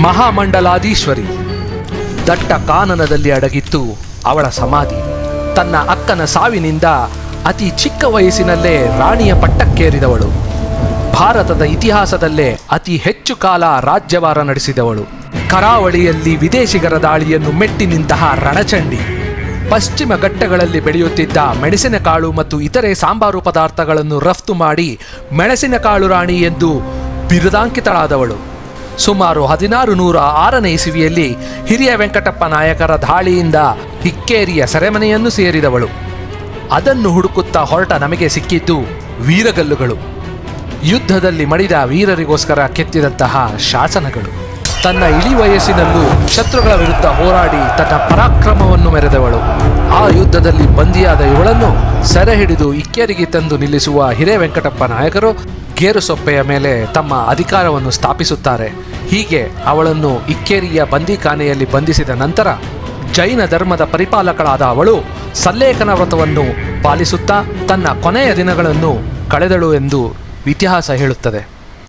ಮಹಾಮಂಡಲಾಧೀಶ್ವರಿ. ದಟ್ಟ ಕಾನನದಲ್ಲಿ ಅಡಗಿತ್ತು ಅವಳ ಸಮಾಧಿ. ತನ್ನ ಅಕ್ಕನ ಸಾವಿನಿಂದ ಅತಿ ಚಿಕ್ಕ ವಯಸ್ಸಿನಲ್ಲೇ ರಾಣಿಯ ಪಟ್ಟಕ್ಕೇರಿದವಳು. ಭಾರತದ ಇತಿಹಾಸದಲ್ಲೇ ಅತಿ ಹೆಚ್ಚು ಕಾಲ ರಾಜ್ಯಭಾರ ನಡೆಸಿದವಳು. ಕರಾವಳಿಯಲ್ಲಿ ವಿದೇಶಿಗರ ದಾಳಿಯನ್ನು ಮೆಟ್ಟಿ ನಿಂತಹ ರಣಚಂಡಿ. ಪಶ್ಚಿಮ ಘಟ್ಟಗಳಲ್ಲಿ ಬೆಳೆಯುತ್ತಿದ್ದ ಮೆಣಸಿನಕಾಳು ಮತ್ತು ಇತರೆ ಸಾಂಬಾರು ಪದಾರ್ಥಗಳನ್ನು ರಫ್ತು ಮಾಡಿ ಮೆಣಸಿನಕಾಳು ರಾಣಿ ಎಂದು ಬಿರುದಾಂಕಿತಳಾದವಳು. ಸುಮಾರು 1606ನೇ ಇಸವಿಯಲ್ಲಿ ಹಿರಿಯ ವೆಂಕಟಪ್ಪ ನಾಯಕರ ದಾಳಿಯಿಂದ ಇಕ್ಕೇರಿಯ ಸೆರೆಮನೆಯನ್ನು ಸೇರಿದವಳು. ಅದನ್ನು ಹುಡುಕುತ್ತಾ ಹೊರಟ ನಮಗೆ ಸಿಕ್ಕಿದ್ದು ವೀರಗಲ್ಲುಗಳು. ಯುದ್ಧದಲ್ಲಿ ಮಡಿದ ವೀರರಿಗೋಸ್ಕರ ಕೆತ್ತಿದಂತಹ ಶಾಸನಗಳು. ತನ್ನ ಇಳಿ ವಯಸ್ಸಿನಲ್ಲೂ ಶತ್ರುಗಳ ವಿರುದ್ಧ ಹೋರಾಡಿ ತನ್ನ ಪರಾಕ್ರಮವನ್ನು ಮೆರೆದವಳು. ಆ ಯುದ್ಧದಲ್ಲಿ ಬಂದಿಯಾದ ಇವಳನ್ನು ಸೆರೆ ಹಿಡಿದು ಇಕ್ಕೇರಿಗೆ ತಂದು ನಿಲ್ಲಿಸುವ ಹಿರೇ ವೆಂಕಟಪ್ಪ ನಾಯಕರು ಗೇರುಸೊಪ್ಪೆಯ ಮೇಲೆ ತಮ್ಮ ಅಧಿಕಾರವನ್ನು ಸ್ಥಾಪಿಸುತ್ತಾರೆ. ಹೀಗೆ ಅವಳನ್ನು ಇಕ್ಕೇರಿಯ ಬಂದಿಖಾನೆಯಲ್ಲಿ ಬಂಧಿಸಿದ ನಂತರ ಜೈನ ಧರ್ಮದ ಪರಿಪಾಲಕಳಾದ ಅವಳು ಸಲ್ಲೇಖನ ವ್ರತವನ್ನು ಪಾಲಿಸುತ್ತಾ ತನ್ನ ಕೊನೆಯ ದಿನಗಳನ್ನು ಕಳೆದಳು ಎಂದು ಇತಿಹಾಸ ಹೇಳುತ್ತದೆ.